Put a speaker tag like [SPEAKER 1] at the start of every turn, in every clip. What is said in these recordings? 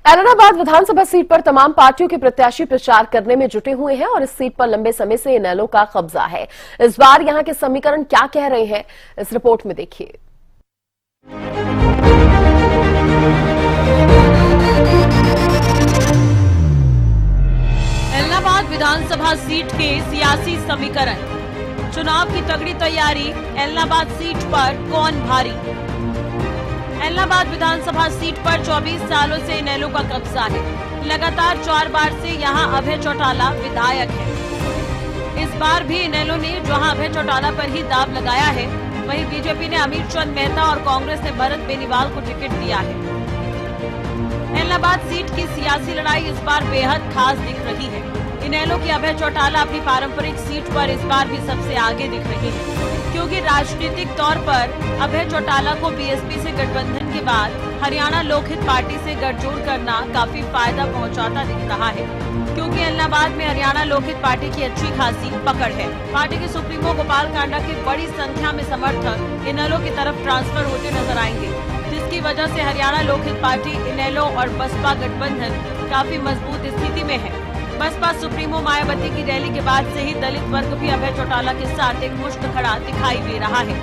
[SPEAKER 1] एलनाबाद विधानसभा seat पर तमाम पार्टियों के प्रत्याशी प्रचार करने में जुटे हुए हैं और इस सीट पर लंबे समय से इनेलो का कब्जा है। इस बार यहां के समीकरण क्या कह रहे हैं, इस रिपोर्ट में देखिए।
[SPEAKER 2] एलनाबाद विधानसभा सीट के सियासी समीकरण, चुनाव की तगड़ी तैयारी, एलनाबाद सीट पर कौन भारी। एलनाबाद विधानसभा सीट पर 24 सालों से इनेलो का कब्जा है। लगातार 4 बार से यहां अभय चौटाला विधायक है। इस बार भी इनेलो ने जहां अभय चौटाला पर ही दाव लगाया है, वहीं बीजेपी ने अमीर चंद मेहता और कांग्रेस ने भरत बेनीवाल को टिकट दिया है। एलनाबाद सीट की सियासी लड़ाई इस बार बेहद खास दिख रही है। इनेलो की अभय चौटाला अपनी पारंपरिक सीट पर इस बार भी सबसे आगे दिख रही है, क्योंकि राजनीतिक तौर पर अभय चौटाला को बीएसपी से गठबंधन के बाद हरियाणा लोकहित पार्टी से गठजोड़ करना काफी फायदा पहुंचाता दिख रहा है, क्योंकि एलनाबाद में हरियाणा लोकहित पार्टी की अच्छी खासी पकड़ है। पार्टी के सुप्रीमो गोपाल कांडा के बड़ी संख्या में समर्थक इनेलो की तरफ ट्रांसफर होते नजर आएंगे, जिसकी वजह से हरियाणा लोकहित पार्टी, इनेलो और बसपा गठबंधन काफी मजबूत स्थिति में है। बसपा सुप्रीमो मायावती की रैली के बाद से ही दलित वर्ग भी अभय चौटाला के साथ एक मुश्त खड़ा दिखाई दे रहा है।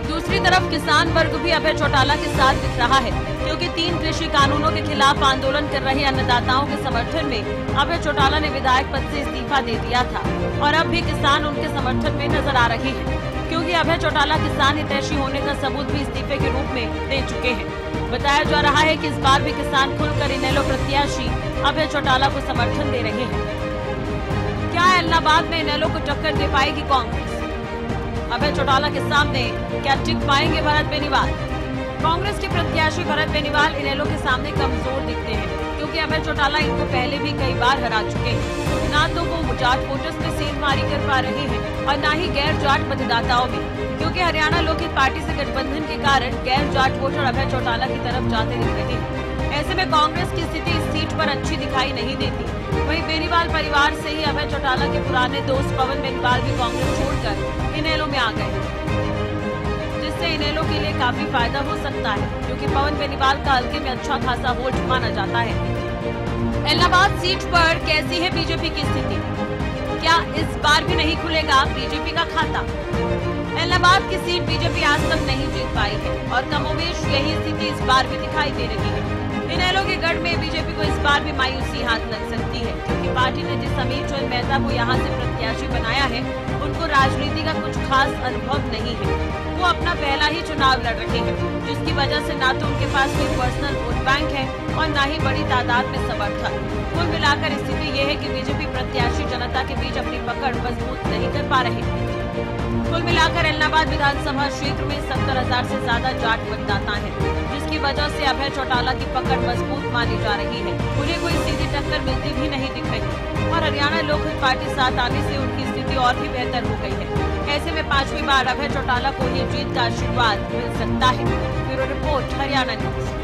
[SPEAKER 2] दूसरी तरफ किसान वर्ग भी अभय चौटाला के साथ दिख रहा है, क्योंकि 3 कृषि कानूनों के खिलाफ आंदोलन कर रहे अन्नदाताओं के समर्थन में अभय चौटाला ने विधायक पद से इस्तीफा दे दिया था और अब भी किसान उनके समर्थन में नजर आ रहे हैं, क्योंकि अभय चौटाला किसान हितैषी होने का सबूत भी इस्तीफे के रूप में दे चुके हैं। बताया जा रहा है कि इस बार भी किसान खुलकर इनेलो प्रत्याशी अभय चौटाला को समर्थन दे रहे हैं। क्या एलनाबाद में इनेलो को टक्कर दे पाएगी कांग्रेस? अभय चौटाला के सामने क्या टिक पाएंगे भरत बेनीवाल? कांग्रेस के प्रत्याशी भरत बेनीवाल इनेलो के सामने कमजोर दिखते हैं, क्योंकि अभय चौटाला इनको पहले भी कई बार हरा चुके हैं। ना तो वो जाट वोटर्स में सेंधमारी कर पा रहे हैं और न ही गैर जाट मतदाताओं में, क्योंकि हरियाणा लोकहित पार्टी से गठबंधन के कारण गैर जाट वोटर अभय चौटाला की तरफ जाते दिख रहे हैं। ऐसे में कांग्रेस की स्थिति इस सीट पर अच्छी दिखाई नहीं देती। वहीं बेनीवाल परिवार से ही अभय चौटाला के पुराने दोस्त पवन बेनीवाल भी कांग्रेस छोड़कर इनेलो में आ गए, जिससे इनेलो के लिए काफी फायदा हो सकता है, क्योंकि पवन बेनीवाल का हल्के में अच्छा खासा वोट माना जाता है। एलनाबाद सीट पर कैसी है बीजेपी की स्थिति? क्या इस बार भी नहीं खुलेगा बीजेपी का खाता? एलनाबाद की सीट बीजेपी आज तक नहीं जीत पाई है और कमोवेश यही स्थिति इस बार भी दिखाई दे रही है। इनेलो के गढ़ में बीजेपी को इस बार भी मायूसी हाथ लग सकती है, क्योंकि पार्टी ने जिस अमीर चंद मेहता को यहां से प्रत्याशी बनाया है, उनको राजनीति का कुछ खास अनुभव नहीं है। वो अपना पहला ही चुनाव लड़ रहे हैं, जिसकी वजह से ना तो उनके पास कोई पर्सनल वोट बैंक है और न ही बड़ी तादाद में समर्थक। कुल मिलाकर स्थिति ये है कि बीजेपी प्रत्याशी जनता के बीच अपनी पकड़ मजबूत नहीं कर पा रहे। कुल मिलाकर एलनाबाद विधानसभा क्षेत्र में 70,000 से ज्यादा जाट मतदाता हैं, जिसकी वजह से अभय चौटाला की पकड़ मजबूत मानी जा रही है। उन्हें कोई सीधी टक्कर मिलती भी नहीं दिख रही और हरियाणा लोकहित पार्टी साथ आने से उनकी स्थिति और भी बेहतर हो गई है। ऐसे में 5वीं बार अभय चौटाला को ये जीत का आशीर्वाद मिल सकता है। Bureau report, Haryana news.